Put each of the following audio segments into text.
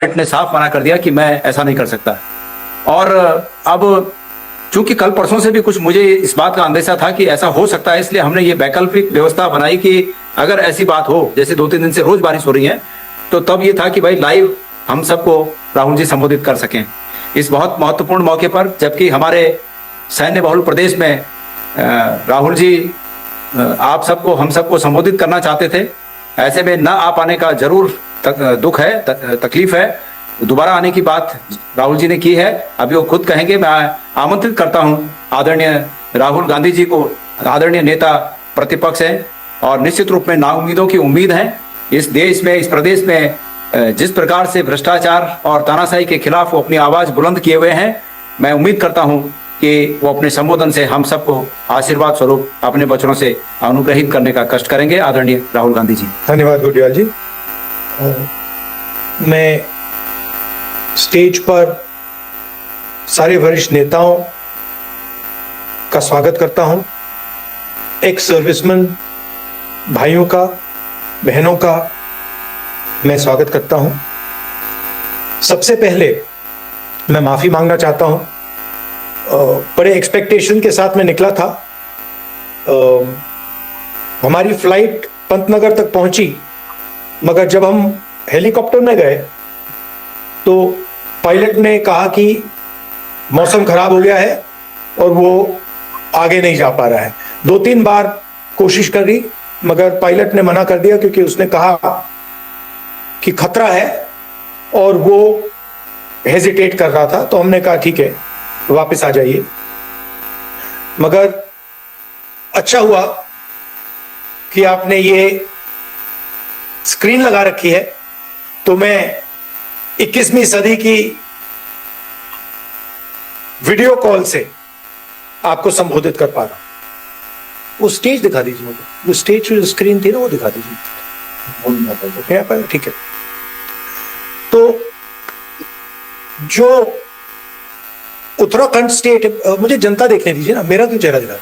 ने साफ मना कर दिया कि मैं ऐसा नहीं कर सकता। और अब चूंकि कल परसों से भी कुछ मुझे इस बात का अंदेशा था कि ऐसा हो सकता है, इसलिए हमने ये वैकल्पिक व्यवस्था बनाई कि अगर ऐसी बात हो, जैसे 2-3 दिन से रोज बारिश हो रही है, तो तब ये था कि भाई लाइव हम सबको राहुल जी संबोधित कर सकें इस बहुत महत्वपूर्ण मौके पर, जबकि हमारे सैन्य बहुल प्रदेश में राहुल जी आप सबको, हम सबको संबोधित करना चाहते थे। ऐसे में न आ पाने का जरूर दुख है, तकलीफ है। दोबारा आने की बात राहुल जी ने की है, अभी वो खुद कहेंगे। मैं आमंत्रित करता हूं आदरणीय राहुल गांधी जी को, आदरणीय नेता प्रतिपक्ष हैं और निश्चित रूप में नाउम्मीदों की उम्मीद है। इस देश में, इस प्रदेश में जिस प्रकार से भ्रष्टाचार और तानाशाही के खिलाफ वो अपनी आवाज बुलंद किए हुए हैं, मैं उम्मीद करता हूं कि वो अपने संबोधन से हम सबको आशीर्वाद स्वरूप अपने वचनों से अनुग्रहित करने का कष्ट करेंगे। आदरणीय राहुल गांधी जी। धन्यवाद गुडियाल जी। मैं स्टेज पर सारे वरिष्ठ नेताओं का स्वागत करता हूं। एक सर्विसमैन भाइयों का, बहनों का मैं स्वागत करता हूं। सबसे पहले मैं माफी मांगना चाहता हूं। बड़े एक्सपेक्टेशन के साथ मैं निकला था। हमारी फ्लाइट पंतनगर तक पहुंची, मगर जब हम हेलीकॉप्टर में गए तो पायलट ने कहा कि मौसम खराब हो गया है और वो आगे नहीं जा पा रहा है। 2-3 बार कोशिश करी, मगर पायलट ने मना कर दिया, क्योंकि उसने कहा कि खतरा है और वो हेजिटेट कर रहा था। तो हमने कहा ठीक है, वापस आ जाइए। मगर अच्छा हुआ कि आपने ये स्क्रीन लगा रखी है, तो मैं 21वीं सदी की वीडियो कॉल से आपको संबोधित कर पा रहा हूं। वो स्टेज दिखा दीजिए मुझे, वो स्टेज जो स्क्रीन थी ना, वो दिखा दीजिए। ठीक है। तो जो उत्तराखंड स्टेट, मुझे जनता देखने दीजिए ना, मेरा क्यों चेहरा दिखा।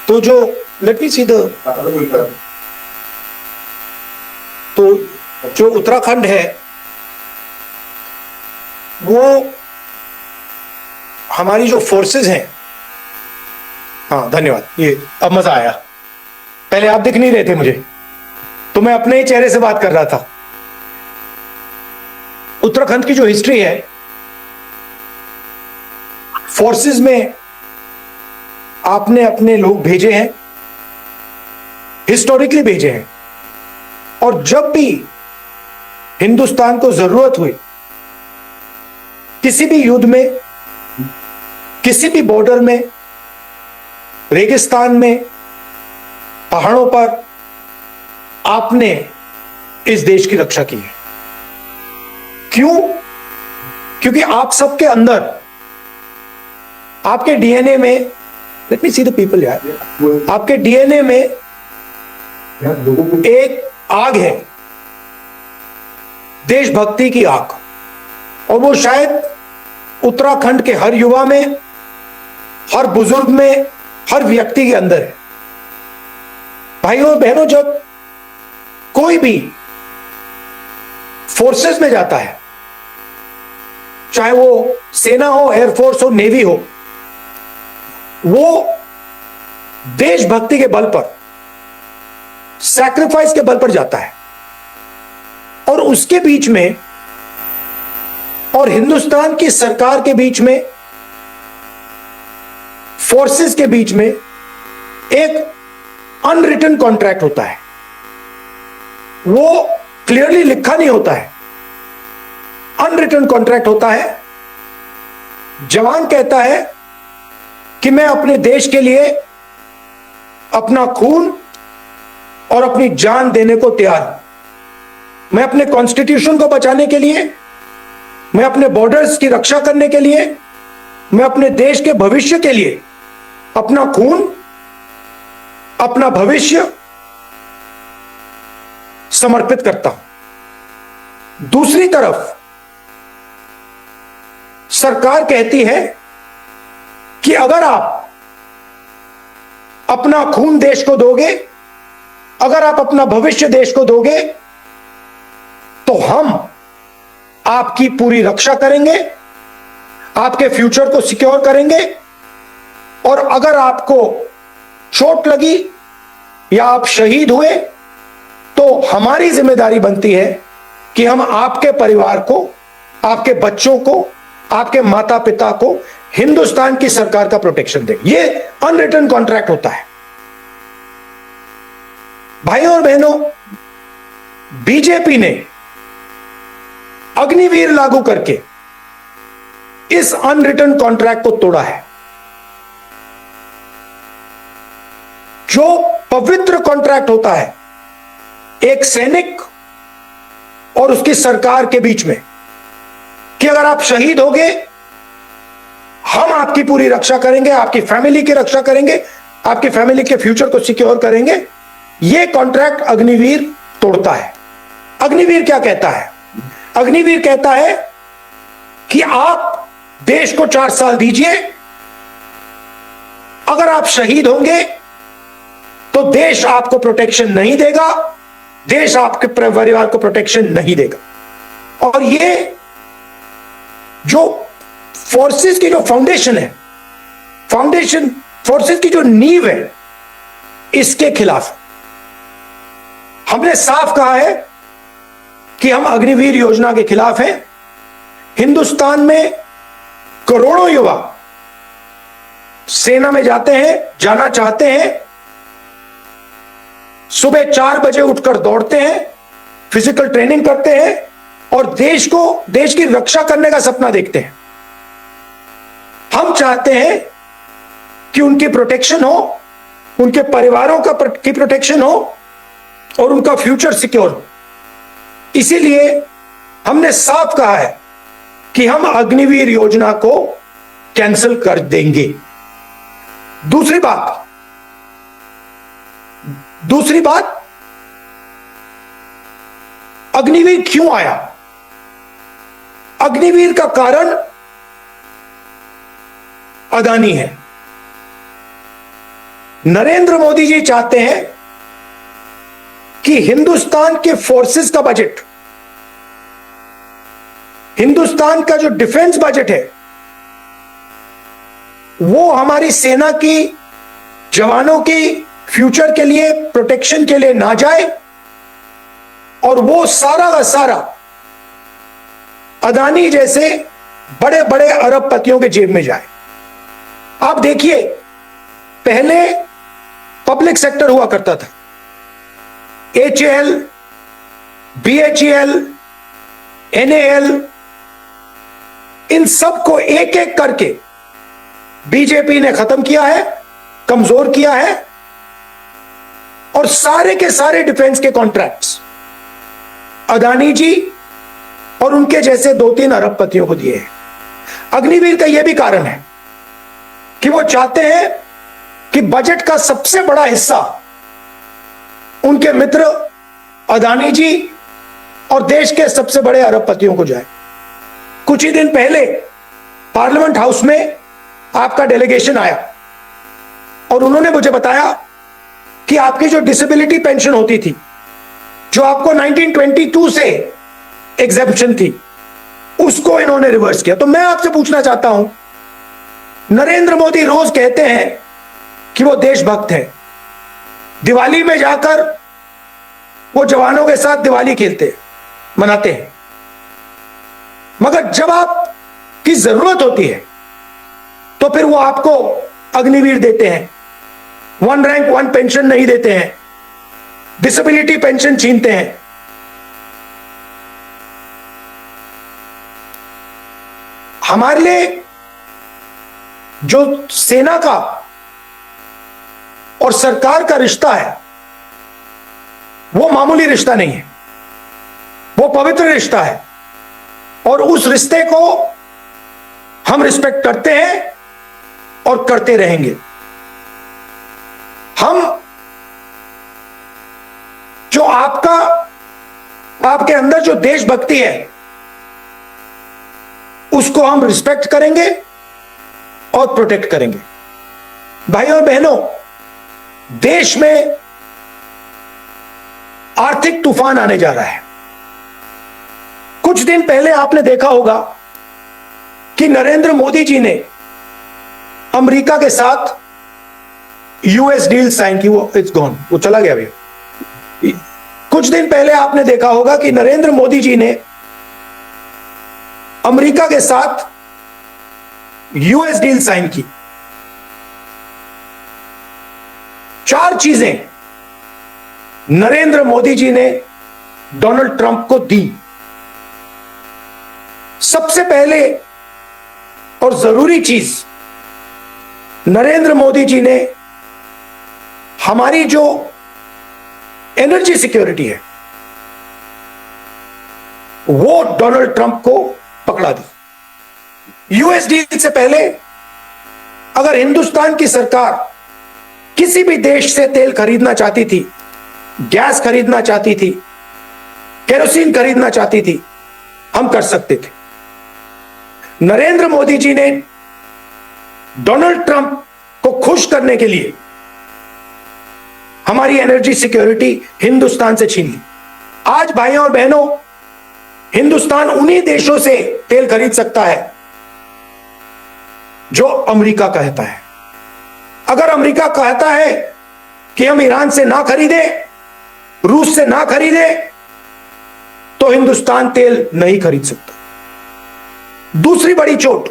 तो जो लेट मी सी द, तो जो उत्तराखंड है वो हमारी जो फोर्सेस हैं, हाँ धन्यवाद, ये अब मजा आया। पहले आप दिख नहीं रहे थे मुझे, तो मैं अपने ही चेहरे से बात कर रहा था। उत्तराखंड की जो हिस्ट्री है, फोर्सेस में आपने अपने लोग भेजे हैं, हिस्टोरिकली भेजे हैं, और जब भी हिंदुस्तान को जरूरत हुई, किसी भी युद्ध में, किसी भी बॉर्डर में, रेगिस्तान में, पहाड़ों पर, आपने इस देश की रक्षा की है। क्यों? क्योंकि आप सबके अंदर, आपके डीएनए में, let me see the people यार, आपके डीएनए में एक आग है, देशभक्ति की आग, और वो शायद उत्तराखंड के हर युवा में, हर बुजुर्ग में, हर व्यक्ति के अंदर है। भाइयों और बहनों, जब कोई भी फोर्सेस में जाता है, चाहे वो सेना हो, एयरफोर्स हो, नेवी हो, वो देशभक्ति के बल पर, सैक्रिफाइस के बल पर जाता है। और उसके बीच में और हिंदुस्तान की सरकार के बीच में, फोर्सेस के बीच में एक अनरिटन कॉन्ट्रैक्ट होता है। वो क्लियरली लिखा नहीं होता है, अनरिटन कॉन्ट्रैक्ट होता है। जवान कहता है कि मैं अपने देश के लिए अपना खून और अपनी जान देने को तैयार हूं। मैं अपने कॉन्स्टिट्यूशन को बचाने के लिए, मैं अपने बॉर्डर्स की रक्षा करने के लिए, मैं अपने देश के भविष्य के लिए अपना खून, अपना भविष्य समर्पित करता हूं। दूसरी तरफ सरकार कहती है कि अगर आप अपना खून देश को दोगे, अगर आप अपना भविष्य देश को दोगे, तो हम आपकी पूरी रक्षा करेंगे, आपके फ्यूचर को सिक्योर करेंगे, और अगर आपको चोट लगी या आप शहीद हुए तो हमारी जिम्मेदारी बनती है कि हम आपके परिवार को, आपके बच्चों को, आपके माता पिता को हिंदुस्तान की सरकार का प्रोटेक्शन दें। यह अनरिटन कॉन्ट्रैक्ट होता है। भाइयों और बहनों, बीजेपी ने अग्निवीर लागू करके इस अनरिटन कॉन्ट्रैक्ट को तोड़ा है। जो पवित्र कॉन्ट्रैक्ट होता है एक सैनिक और उसकी सरकार के बीच में, कि अगर आप शहीद होगे हम आपकी पूरी रक्षा करेंगे, आपकी फैमिली की रक्षा करेंगे, आपकी फैमिली के फ्यूचर को सिक्योर करेंगे, यह कॉन्ट्रैक्ट अग्निवीर तोड़ता है। अग्निवीर क्या कहता है? अग्निवीर कहता है कि आप देश को 4 साल दीजिए, अगर आप शहीद होंगे तो देश आपको प्रोटेक्शन नहीं देगा, देश आपके परिवार को प्रोटेक्शन नहीं देगा। और ये जो फोर्सेस की जो फाउंडेशन है, फाउंडेशन फोर्सेस की जो नींव है, इसके खिलाफ हमने साफ कहा है कि हम अग्निवीर योजना के खिलाफ हैं। हिंदुस्तान में करोड़ों युवा सेना में जाते हैं, जाना चाहते हैं, सुबह 4 बजे उठकर दौड़ते हैं, फिजिकल ट्रेनिंग करते हैं और देश की रक्षा करने का सपना देखते हैं। हम चाहते हैं कि उनकी प्रोटेक्शन हो, उनके परिवारों की प्रोटेक्शन हो और उनका फ्यूचर सिक्योर हो। इसीलिए हमने साफ कहा है कि हम अग्निवीर योजना को कैंसिल कर देंगे। दूसरी बात, अग्निवीर क्यों आया? अग्निवीर का कारण अदानी है। नरेंद्र मोदी जी चाहते हैं कि हिंदुस्तान के फोर्सेस का बजट, हिंदुस्तान का जो डिफेंस बजट है, वो हमारी सेना की जवानों की फ्यूचर के लिए, प्रोटेक्शन के लिए ना जाए और वो सारा का सारा अदानी जैसे बड़े बड़े अरबपतियों के जेब में जाए। आप देखिए, पहले पब्लिक सेक्टर हुआ करता था, HAL, BHEL, NAL, इन सबको एक एक करके बीजेपी ने खत्म किया है, कमजोर किया है और सारे के सारे डिफेंस के कॉन्ट्रैक्ट्स अदानी जी और उनके जैसे 2-3 अरबपतियों को दिए हैं। अग्निवीर का यह भी कारण है कि वो चाहते हैं कि बजट का सबसे बड़ा हिस्सा उनके मित्र अदानी जी और देश के सबसे बड़े अरबपतियों को जाए। कुछ ही दिन पहले पार्लियामेंट हाउस में आपका डेलीगेशन आया और उन्होंने मुझे बताया कि आपकी जो डिसेबिलिटी पेंशन होती थी, जो आपको 1922 से एग्जेम्पशन थी, उसको इन्होंने रिवर्स किया। तो मैं आपसे पूछना चाहता हूं, नरेंद्र मोदी रोज कहते हैं कि वो देशभक्त है, दिवाली में जाकर वो जवानों के साथ दिवाली मनाते हैं, मगर जब आपकी जरूरत होती है तो फिर वो आपको अग्निवीर देते हैं, 1 रैंक 1 पेंशन नहीं देते हैं, डिसेबिलिटी पेंशन छीनते हैं। हमारे लिए जो सेना का और सरकार का रिश्ता है वो मामूली रिश्ता नहीं है, वो पवित्र रिश्ता है और उस रिश्ते को हम रिस्पेक्ट करते हैं और करते रहेंगे। हम जो आपके अंदर जो देशभक्ति है उसको हम रिस्पेक्ट करेंगे और प्रोटेक्ट करेंगे। भाइयों और बहनों, देश में आर्थिक तूफान आने जा रहा है। कुछ दिन पहले आपने देखा होगा कि नरेंद्र मोदी जी ने अमेरिका के साथ यूएस डील साइन की। वो इट्स गॉन, वो चला गया अभी। कुछ दिन पहले आपने देखा होगा कि नरेंद्र मोदी जी ने अमेरिका के साथ यूएस डील साइन की। 4 चीजें नरेंद्र मोदी जी ने डोनाल्ड ट्रंप को दी। सबसे पहले और जरूरी चीज, नरेंद्र मोदी जी ने हमारी जो एनर्जी सिक्योरिटी है वो डोनाल्ड ट्रंप को पकड़ा दी। यूएस डील से पहले अगर हिंदुस्तान की सरकार किसी भी देश से तेल खरीदना चाहती थी, गैस खरीदना चाहती थी, केरोसिन खरीदना चाहती थी, हम कर सकते थे। नरेंद्र मोदी जी ने डोनाल्ड ट्रंप को खुश करने के लिए हमारी एनर्जी सिक्योरिटी हिंदुस्तान से छीन ली। आज भाइयों और बहनों, हिंदुस्तान उन्हीं देशों से तेल खरीद सकता है जो अमेरिका कहता है। अगर अमेरिका कहता है कि हम ईरान से ना खरीदे, रूस से ना खरीदे, तो हिंदुस्तान तेल नहीं खरीद सकता। दूसरी बड़ी चोट,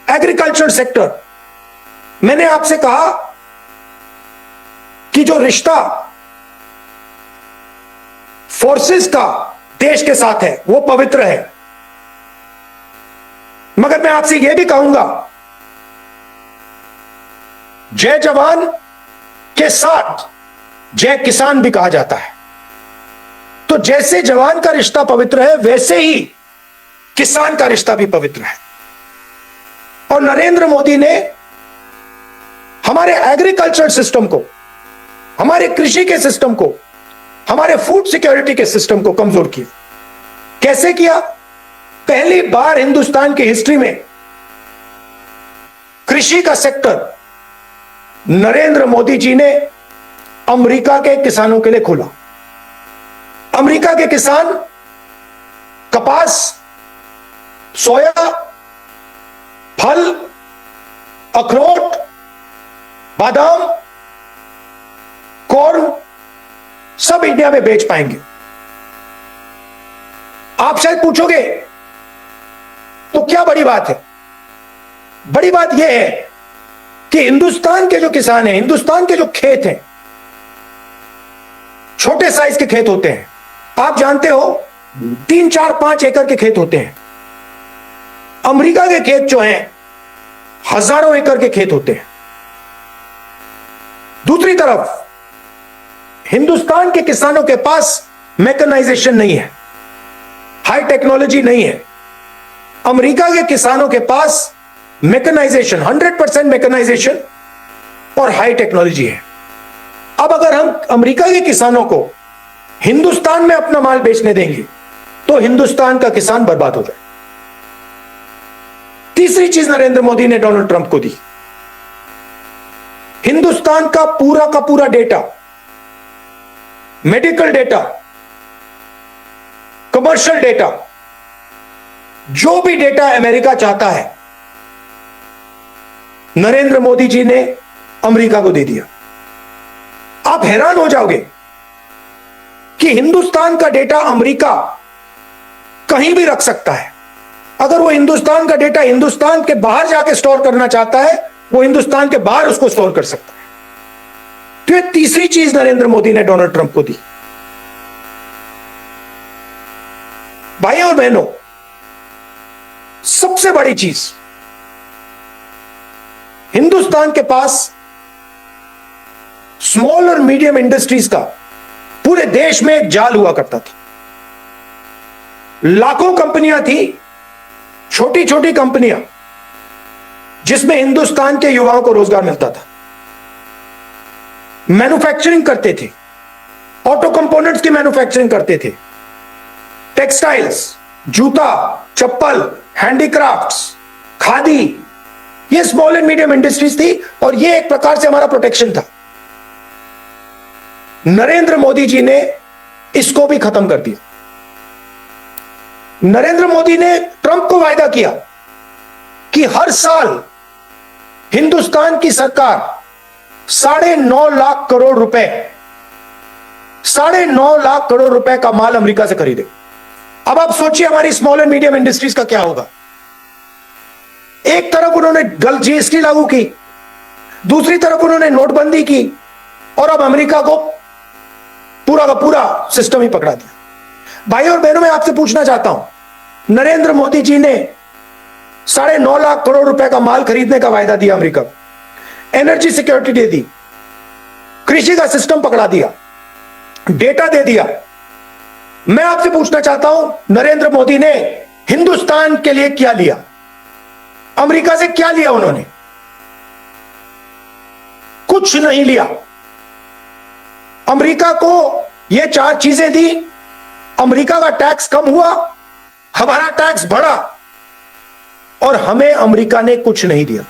एग्रीकल्चर सेक्टर। मैंने आपसे कहा कि जो रिश्ता फोर्सेस का देश के साथ है वो पवित्र है, मगर मैं आपसे यह भी कहूंगा, जय जवान के साथ जय किसान भी कहा जाता है। तो जैसे जवान का रिश्ता पवित्र है, वैसे ही किसान का रिश्ता भी पवित्र है। और नरेंद्र मोदी ने हमारे एग्रीकल्चर सिस्टम को, हमारे कृषि के सिस्टम को, हमारे फूड सिक्योरिटी के सिस्टम को कमजोर किया। कैसे किया? पहली बार हिंदुस्तान की हिस्ट्री में कृषि का सेक्टर नरेंद्र मोदी जी ने अमेरिका के किसानों के लिए खोला। अमेरिका के किसान कपास, सोया, फल, अखरोट, बादाम, कॉर्न सब इंडिया में बेच पाएंगे। आप शायद पूछोगे तो क्या बड़ी बात है? बड़ी बात यह है कि हिंदुस्तान के जो किसान हैं, हिंदुस्तान के जो खेत हैं, छोटे साइज के खेत होते हैं। आप जानते हो 3, 4, 5 एकड़ के खेत होते हैं। अमेरिका के खेत जो हैं हजारों एकड़ के खेत होते हैं। दूसरी तरफ हिंदुस्तान के किसानों के पास मैकेनाइजेशन नहीं है, हाई टेक्नोलॉजी नहीं है। अमेरिका के किसानों के पास मैकेनाइजेशन, 100% मैकेनाइजेशन और हाई टेक्नोलॉजी है। अब अगर हम अमेरिका के किसानों को हिंदुस्तान में अपना माल बेचने देंगे तो हिंदुस्तान का किसान बर्बाद हो जाए। तीसरी चीज नरेंद्र मोदी ने डोनाल्ड ट्रंप को दी, हिंदुस्तान का पूरा data, medical data, commercial data, जो भी डेटा अमेरिका चाहता है, नरेंद्र मोदी जी ने अमेरिका को दे दिया। आप हैरान हो जाओगे कि हिंदुस्तान का डेटा अमेरिका कहीं भी रख सकता है। अगर वो हिंदुस्तान का डेटा हिंदुस्तान के बाहर जाके स्टोर करना चाहता है, वो हिंदुस्तान के बाहर उसको स्टोर कर सकता है। तो ये तीसरी चीज नरेंद्र मोदी ने डोनाल्ड ट्रंप को दी। भाइयों और बहनों, सबसे बड़ी चीज, हिंदुस्तान के पास स्मॉल और मीडियम इंडस्ट्रीज का पूरे देश में एक जाल हुआ करता था। लाखों कंपनियां थी, छोटी छोटी कंपनियां, जिसमें हिंदुस्तान के युवाओं को रोजगार मिलता था। मैन्युफैक्चरिंग करते थे, ऑटो कंपोनेंट्स की मैन्युफैक्चरिंग करते थे, टेक्सटाइल्स, जूता, चप्पल, हैंडीक्राफ्ट्स, खादी, ये स्मॉल एंड मीडियम इंडस्ट्रीज थी और ये एक प्रकार से हमारा प्रोटेक्शन था। नरेंद्र मोदी जी ने इसको भी खत्म कर दिया। नरेंद्र मोदी ने ट्रंप को वायदा किया कि हर साल हिंदुस्तान की सरकार 9.5 लाख करोड़ रुपए 9.5 लाख करोड़ रुपए का माल अमेरिका से खरीदे। अब आप सोचिए हमारी स्मॉल एंड मीडियम इंडस्ट्रीज का क्या होगा। एक तरफ उन्होंने गलत जीएसटी लागू की, दूसरी तरफ उन्होंने नोटबंदी की, और अब अमेरिका को पूरा का पूरा सिस्टम ही पकड़ा दिया। भाई और बहनों, मैं आपसे पूछना चाहता हूं, नरेंद्र मोदी जी ने 9.5 लाख करोड़ रुपए का माल खरीदने का वायदा दिया अमेरिका को, एनर्जी सिक्योरिटी दे दी, कृषि का सिस्टम पकड़ा दिया, डेटा दे दिया। मैं आपसे पूछना चाहता हूं, नरेंद्र मोदी ने हिंदुस्तान के लिए क्या लिया? अमेरिका से क्या लिया उन्होंने? कुछ नहीं लिया। अमेरिका को यह 4 चीजें दी, अमेरिका का टैक्स कम हुआ, हमारा टैक्स बढ़ा, और हमें अमेरिका ने कुछ नहीं दिया।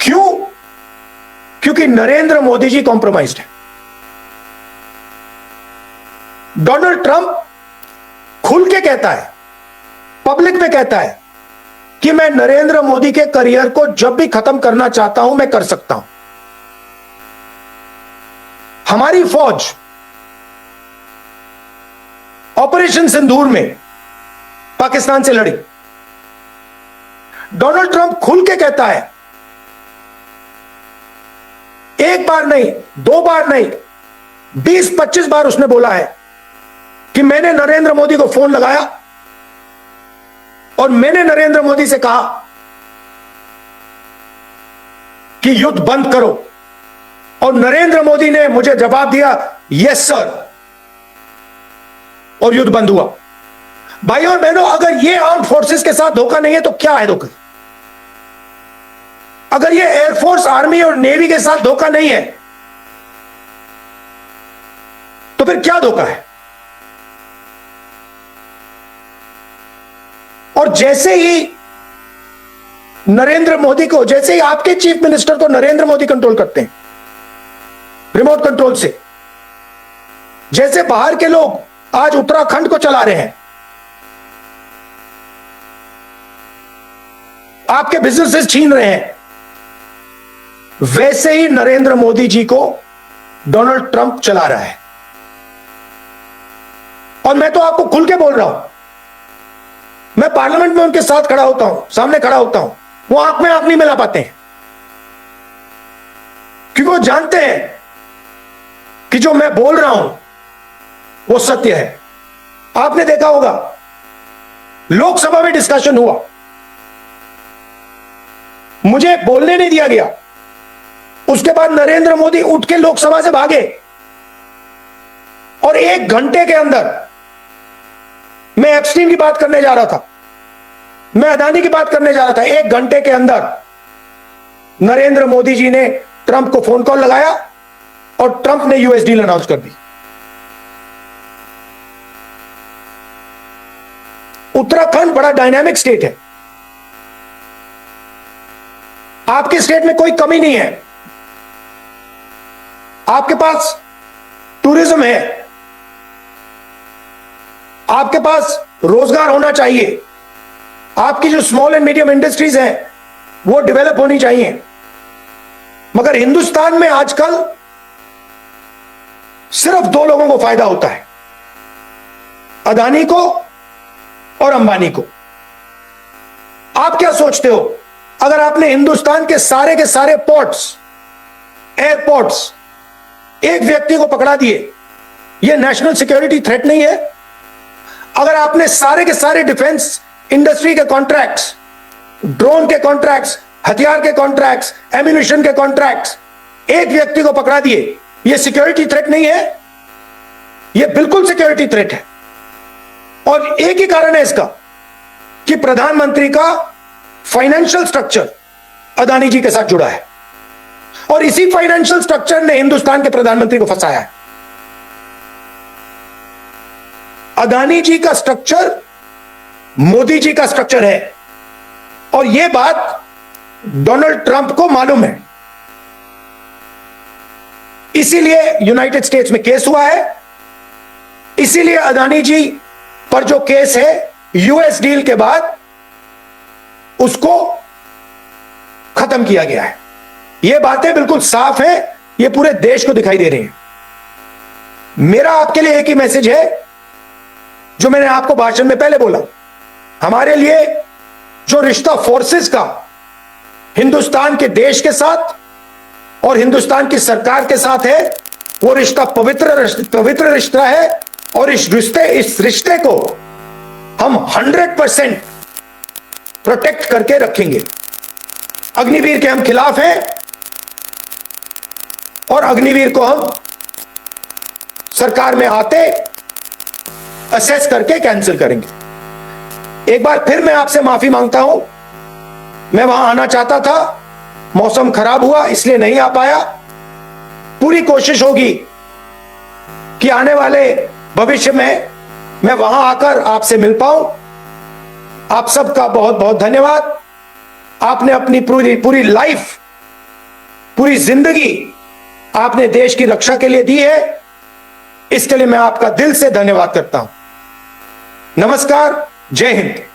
क्यों? क्योंकि नरेंद्र मोदी जी कॉम्प्रोमाइज्ड है। डोनाल्ड ट्रंप खुल के कहता है, पब्लिक में कहता है कि मैं नरेंद्र मोदी के करियर को जब भी खत्म करना चाहता हूं मैं कर सकता हूं। हमारी फौज ऑपरेशन सिंदूर में पाकिस्तान से लड़ी। डोनाल्ड ट्रंप खुल के कहता है, एक बार नहीं, 2 बार नहीं, 20-25 बार उसने बोला है कि मैंने नरेंद्र मोदी को फोन लगाया और मैंने नरेंद्र मोदी से कहा कि युद्ध बंद करो, और नरेंद्र मोदी ने मुझे जवाब दिया यस सर, और युद्ध बंद हुआ। भाई और बहनों, अगर यह आर्म फोर्सेस के साथ धोखा नहीं है तो क्या है धोखा? अगर यह एयरफोर्स, आर्मी और नेवी के साथ धोखा नहीं है तो फिर क्या धोखा है? और जैसे ही नरेंद्र मोदी को, जैसे ही आपके चीफ मिनिस्टर को नरेंद्र मोदी कंट्रोल करते हैं रिमोट कंट्रोल से, जैसे बाहर के लोग आज उत्तराखंड को चला रहे हैं, आपके बिजनेसेस छीन रहे हैं, वैसे ही नरेंद्र मोदी जी को डोनाल्ड ट्रंप चला रहा है। और मैं तो आपको खुल के बोल रहा हूं, मैं पार्लियामेंट में उनके साथ खड़ा होता हूं, सामने खड़ा होता हूं, वो आंख में आंख नहीं मिला पाते हैं, क्योंकि वो जानते हैं कि जो मैं बोल रहा हूं वो सत्य है। आपने देखा होगा लोकसभा में डिस्कशन हुआ, मुझे बोलने नहीं दिया गया, उसके बाद नरेंद्र मोदी उठ के लोकसभा से भागे, और 1 घंटे के अंदर, मैं एप्स्टीन की बात करने जा रहा था, मैं अदानी की बात करने जा रहा था, 1 घंटे के अंदर नरेंद्र मोदी जी ने ट्रंप को फोन कॉल लगाया और ट्रंप ने यूएस डील अनाउंस कर दी। उत्तराखंड बड़ा डायनामिक स्टेट है, आपके स्टेट में कोई कमी नहीं है, आपके पास टूरिज्म है, आपके पास रोजगार होना चाहिए, आपकी जो स्मॉल एंड मीडियम इंडस्ट्रीज हैं वो डेवलप होनी चाहिए। मगर हिंदुस्तान में आजकल सिर्फ 2 लोगों को फायदा होता है, अदानी को और अंबानी को। आप क्या सोचते हो, अगर आपने हिंदुस्तान के सारे पोर्ट्स, एयरपोर्ट्स एक व्यक्ति को पकड़ा दिए, यह नेशनल सिक्योरिटी थ्रेट नहीं है? अगर आपने सारे के सारे डिफेंस इंडस्ट्री के कॉन्ट्रैक्ट्स, ड्रोन के कॉन्ट्रैक्ट्स, हथियार के कॉन्ट्रैक्ट्स, एम्यूनिशन के कॉन्ट्रैक्ट्स एक व्यक्ति को पकड़ा दिए, यह सिक्योरिटी थ्रेट नहीं है? यह बिल्कुल सिक्योरिटी थ्रेट है। और एक ही कारण है इसका कि प्रधानमंत्री का फाइनेंशियल स्ट्रक्चर अदानी जी के साथ जुड़ा है, और इसी फाइनेंशियल स्ट्रक्चर ने हिंदुस्तान के प्रधानमंत्री को फंसाया है। अदानी जी का स्ट्रक्चर मोदी जी का स्ट्रक्चर है, और यह बात डोनाल्ड ट्रंप को मालूम है। इसीलिए यूनाइटेड स्टेट्स में केस हुआ है, इसीलिए अदानी जी पर जो केस है यूएस डील के बाद उसको खत्म किया गया है। ये बातें बिल्कुल साफ है, ये पूरे देश को दिखाई दे रही हैं। मेरा आपके लिए एक ही मैसेज है जो मैंने आपको भाषण में पहले बोला। हमारे लिए जो रिश्ता फोर्सेस का हिंदुस्तान के देश के साथ और हिंदुस्तान की सरकार के साथ है, वो रिश्ता पवित्र रिश्ता है और इस रिश्ते को हम 100% प्रोटेक्ट करके रखेंगे। अग्निवीर के हम खिलाफ हैं और अग्निवीर को हम सरकार में आते असेस करके कैंसिल करेंगे। एक बार फिर मैं आपसे माफी मांगता हूं, मैं वहां आना चाहता था, मौसम खराब हुआ इसलिए नहीं आ पाया। पूरी कोशिश होगी कि आने वाले भविष्य में मैं वहां आकर आपसे मिल पाऊं। आप सबका बहुत बहुत धन्यवाद। आपने अपनी पूरी लाइफ, पूरी जिंदगी आपने देश की रक्षा के लिए दी है, इसके लिए मैं आपका दिल से धन्यवाद करता हूं। नमस्कार, जय हिंद।